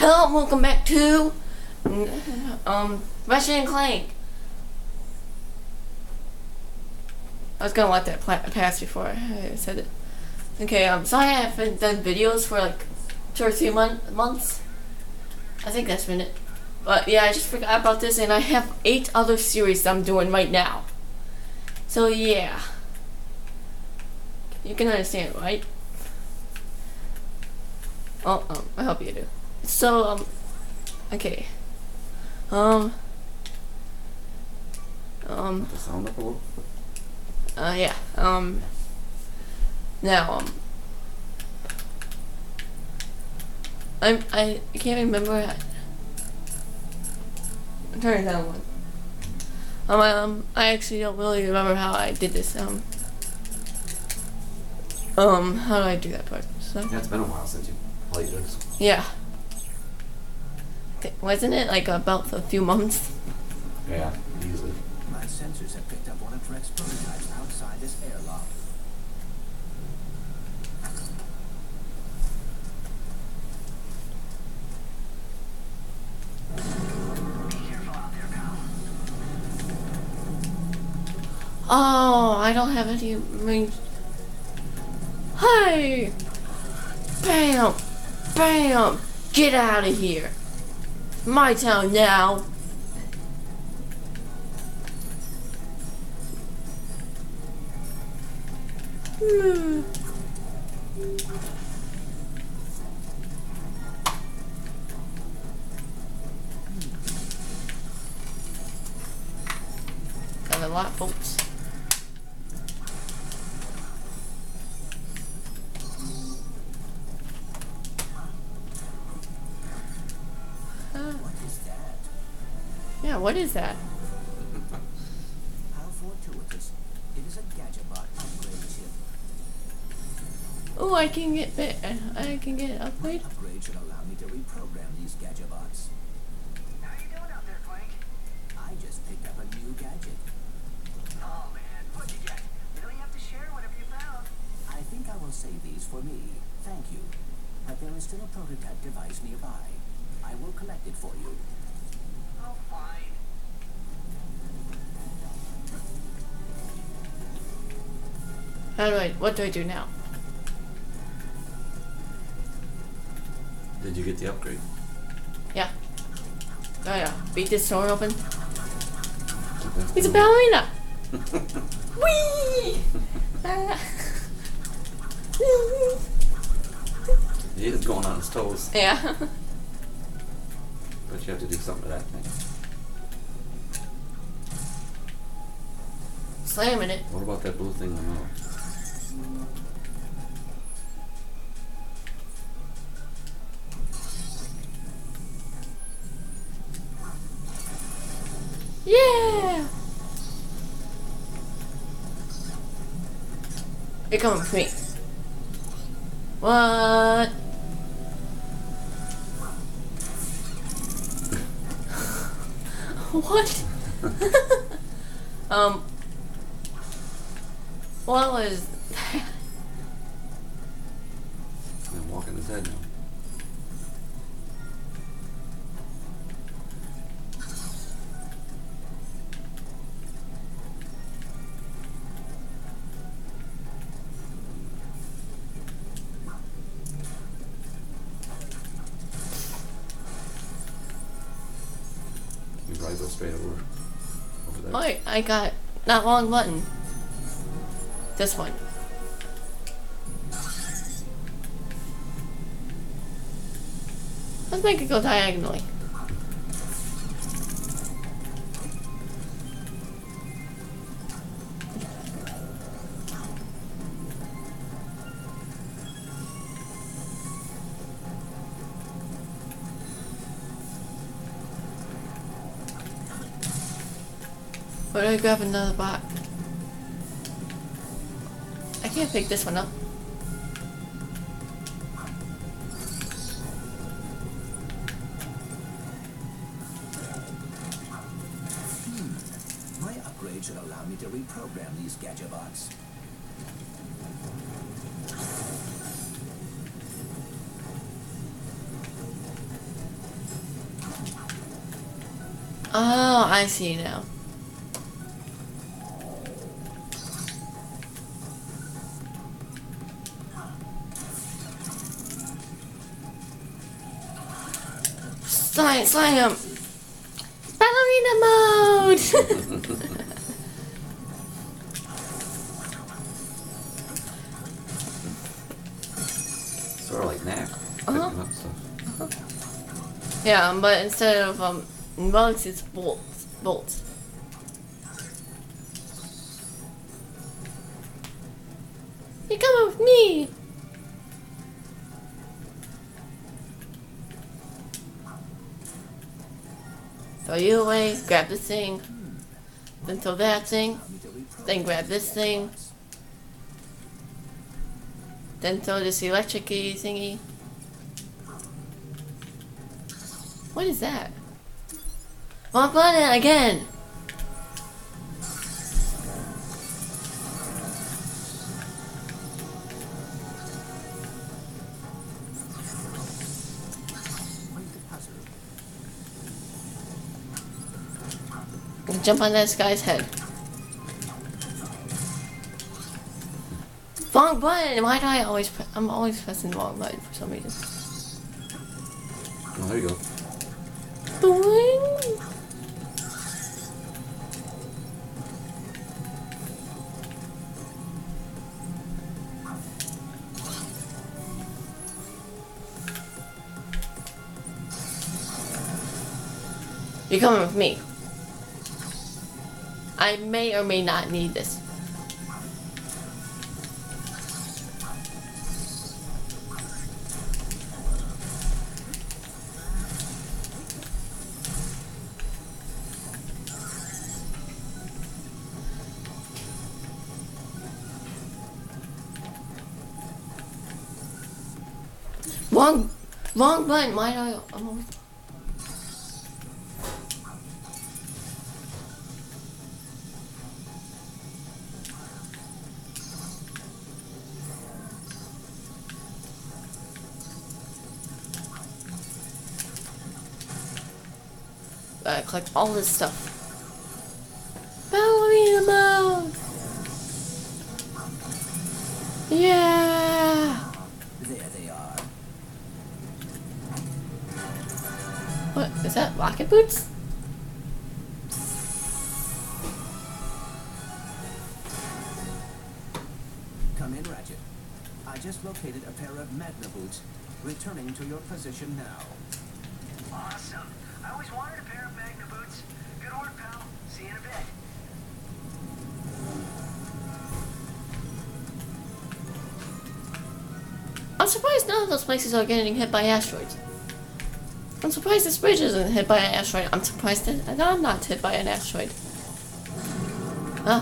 Hello and welcome back to Ratchet and Clank. I was gonna let that pass before I said it. Okay, so I haven't done videos for like 2 or 3 months. I think that's been it. But yeah, I just forgot about this, and I have 8 other series that I'm doing right now. So yeah, you can understand, right? Oh, I hope you do. So okay. The sound up a little. Yeah. Now, I can't remember. I'm turning down one. I actually don't really remember how I did this. How do I do that part? So, Yeah, it's been a while since you played this. yeah. Wasn't it like about a few months? Yeah, easily. My sensors have picked up one of Drek's prototypes outside this airlock. Be careful out there, pal. Oh, I don't have any range. Hey! Bam! Bam! Get out of here! My town now! Got a lot, folks. What is that? Yeah, what is that? How fortuitous. It is a Gadgetbot upgrade chip. Oh, I can get an upgrade. Upgrade should allow me to reprogram these Gadgetbots. How you doing out there, Clank? I just picked up a new gadget. Oh man, what'd you get? You don't have to share whatever you found. I think I will save these for me. Thank you. But there is still a prototype device nearby. I will collect it for you. Oh, fine. What do I do now? Did you get the upgrade? Yeah. Oh yeah. Beat this door open. It's a ballerina! Whee! He is going on his toes. Yeah. But you have to do something to that thing. Slamming it. What about that blue thing in the middle? Yeah! You're coming with me. What? What? What was that? I'm walking his head now. You probably go straight over there. Oh, I got that long button. This one. Let's make it go diagonally. Where do I grab another box? I can't pick this one up. My upgrade should allow me to reprogram these Gadgetbots. Oh, I see now. Slam! Ballerina mode! Sort of like knack. Uh-huh. Picking up stuff. Yeah, but instead of bugs, it's bolts. Bolts. You come with me! Throw you away, grab this thing, then throw that thing, then grab this thing, then throw this electric-y thingy. What is that? Wrong button again! Jump on this guy's head. Wrong button! Why do I always I'm always pressing the wrong button for some reason. Oh, there you go. Boing! You're coming with me. I may or may not need this. Wrong button. Why do I'm always... I collect all this stuff. Ballerina mode! Yeah! There they are. What, is that rocket boots? Come in, Ratchet. I just located a pair of Magna boots. Returning to your position now. Awesome. I always wanted a pair of Magna boots. Good work, pal. See you in a bit. I'm surprised none of those places are getting hit by asteroids. I'm surprised this bridge isn't hit by an asteroid. I'm surprised that I'm not hit by an asteroid. Huh?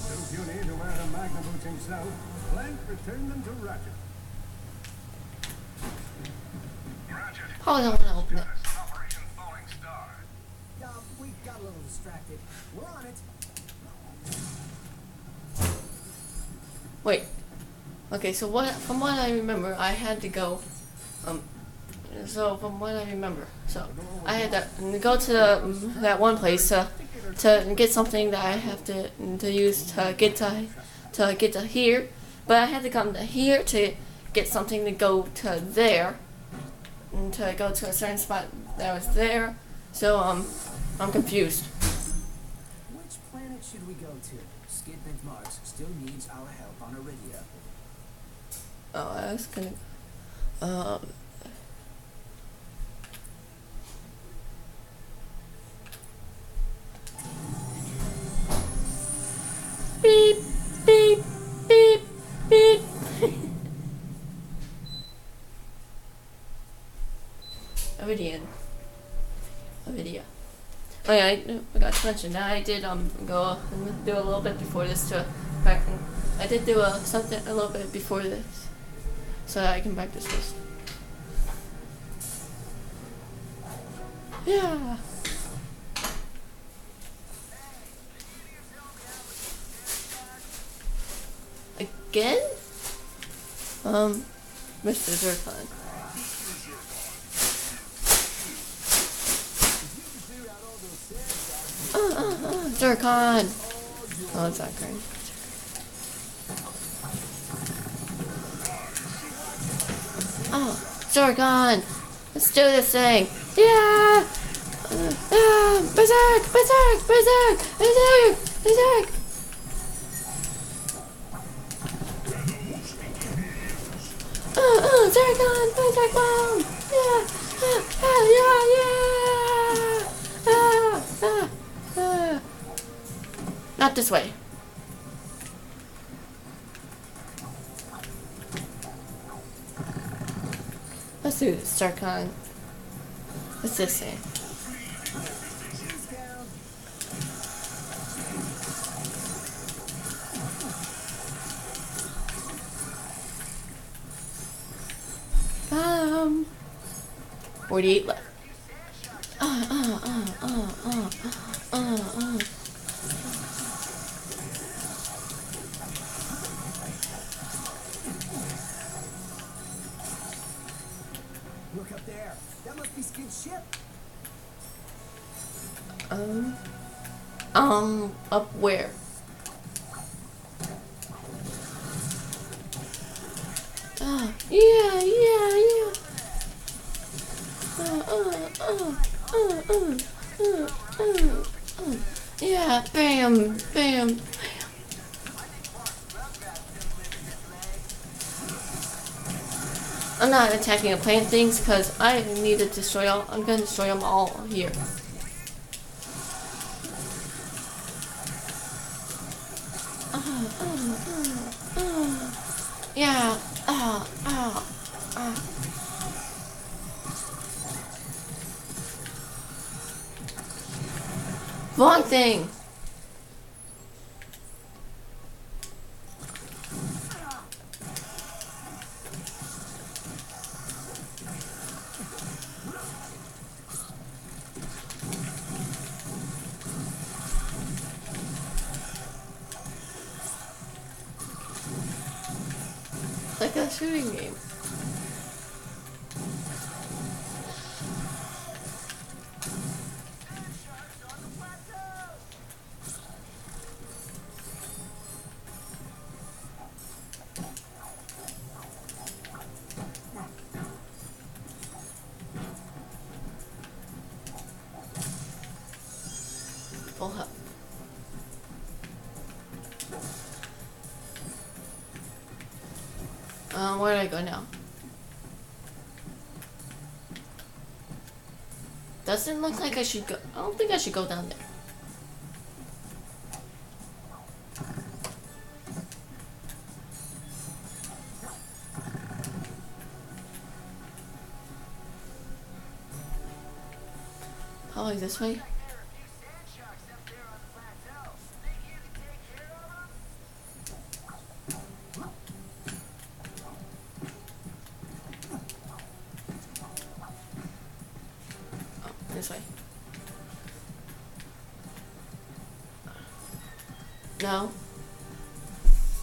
If you need to wear a Magna boots himself, Clank return them to Ratchet. Ratchet. Probably don't want to open it. This is Operation Falling Star. We got a little distracted. We're on it. Wait. Okay, so from what I remember, I had to go. So from what I remember, so I had to go to that one place to get something that I have to use to get to here, but I had to come to here to get something to go to there, and to go to a certain spot that was there. So I'm confused. Which planet should we go to? Skid Mars still needs our help on Iridia. Oh, I was gonna. Beep, beep, beep, beep. Iridian. Iridia. Oh yeah, I forgot to mention that I did go and do a little bit before this to practice. I did do something a little bit before this, so that I can practice this. Yeah. again? Mr. Zircon. Zircon! Oh, it's not great. Oh, Zircon! Let's do this thing! Yeah! Berserk! Berserk! Berserk! Berserk! Berserk! Zircon! Berserk bomb! Yeah! Yeah! Not this way. Let's do this, Zircon. What's this thing? Um, 48 left. Look up there. That must be Skid's ship. Up where? Yeah. Yeah, bam, bam. I'm not attacking the plant things because I need to destroy all. I'm gonna destroy them all here. Yeah. Wrong thing. Like a shooting game. Full health. Where do I go now? Doesn't look like I should go. I don't think I should go down there. Probably this way. This way. No.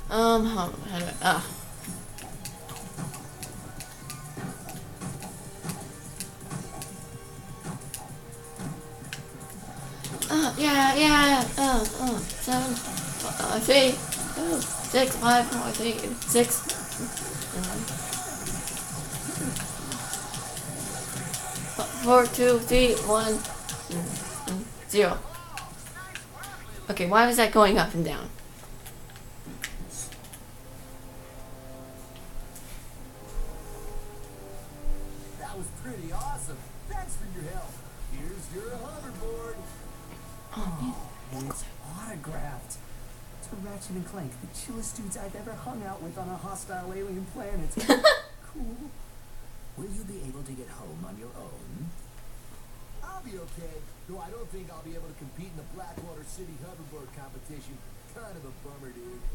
How do I, yeah. 7, 3, 2, 6, 5, 4, 3, 6. 4, 2, 3, 1, 0. Okay, why was that going up and down? That was pretty awesome. Thanks for your help. Here's your hoverboard. Oh, It's autographed. To Ratchet and Clank, the chillest dudes I've ever hung out with on a hostile alien planet. Cool. Will you be able to get home on your own? I'll be okay, though I don't think I'll be able to compete in the Blackwater City hoverboard competition. Kind of a bummer, dude.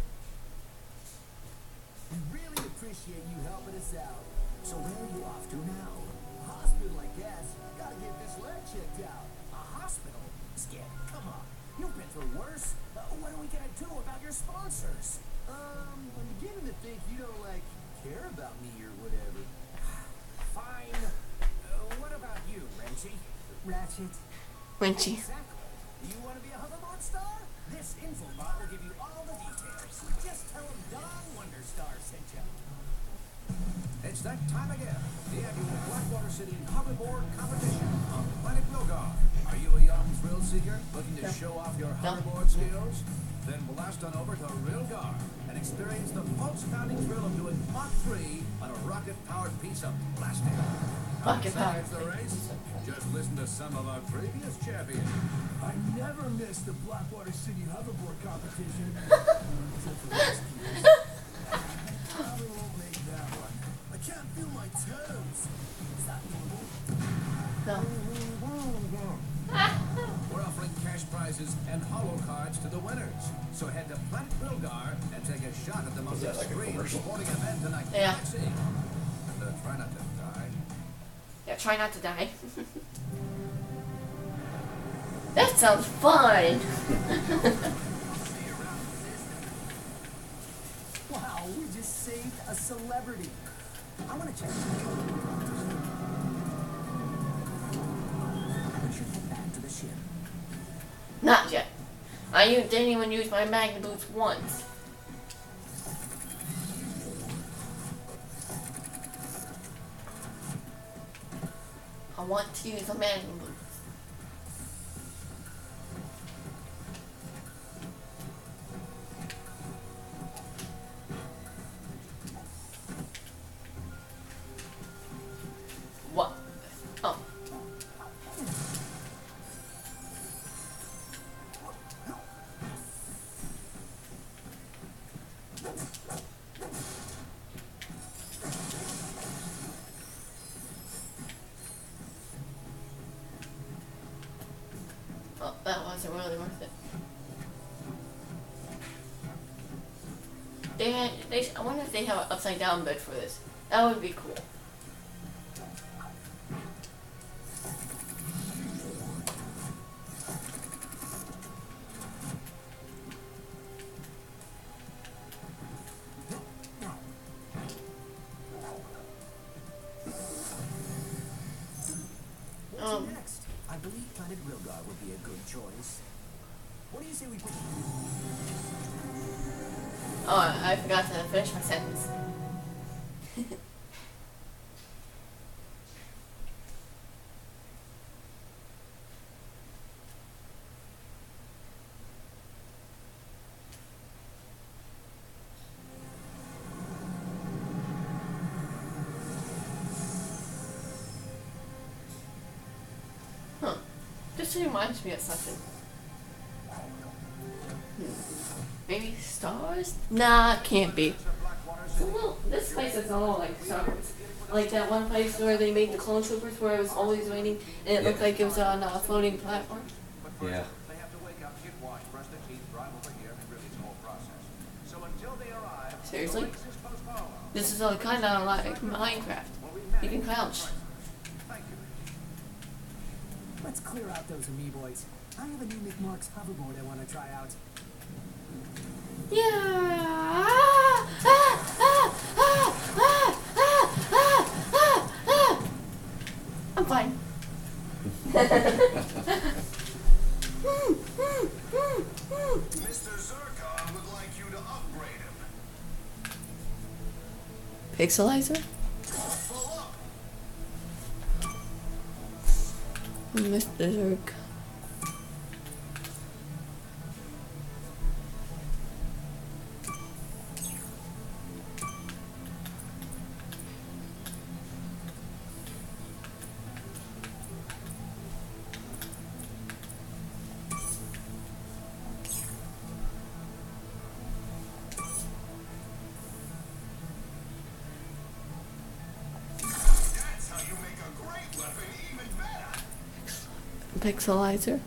We really appreciate you helping us out. So where are you off to now? A hospital, I guess. Gotta get this leg checked out. A hospital? Skid, come on. You've been through worse. What are we gonna do about your sponsors? I'm beginning to think you don't, like, care about me or whatever. Fine. What about you, Ratchet? Winchy. Exactly. You want to be a hoverboard star? This infobot will give you all the details. Just tell them Don Wonderstar sent you. It's that time again. The annual Blackwater City hoverboard competition on Planet Wilgar. Are you a young thrill seeker looking to show off your hoverboard skills? Then blast on over to Rilgar and experience the pulse-pounding thrill of doing Mach 3 on a rocket-powered piece of plastic. Rocket-powered the race? Just listen to some of our previous champions. I never missed the Blackwater City hoverboard competition. Except for last year's. Probably won't make that one. I can't feel my toes. Is that normal? No. We're offering cash prizes and holo cards to the winners. So head to Planet Wilgar and take a shot at the most that like a extreme commercial? sporting event in the Yeah. galaxy. And try not to die. Yeah, try not to die. That sounds fun! Wow, we just saved a celebrity. I want to check. We should head back to the ship. Not yet. I didn't even use my magnet boots once. I want to use the magnet boots. What? Oh. Oh, that wasn't really worth it. I wonder if they have an upside down bed for this. That would be cool. What's next? I believe Planet Rilgar would be a good choice. What do you say we put... Oh, I forgot to finish my sentence. Huh. Just reminds me of something. Maybe stars? Nah, can't be. Well, this place is a lot like Star Wars. Like that one place where they made the clone troopers where it was always raining and it looked like it was on a floating platform. Yeah. They have to wake up, get washed, brush their teeth, drive over here, and release the whole process. So until they arrive, Seriously? the race is postponed. This is kind of like Minecraft. You can crouch. Thank you. Let's clear out those amoeboids. I have a new McMark's hoverboard I want to try out. Yeah. I'm fine. Mr. Zircon would like you to upgrade him. Pixelizer? Full up. Mr. Zirk. That's how you make a great weapon even better. Pixelizer.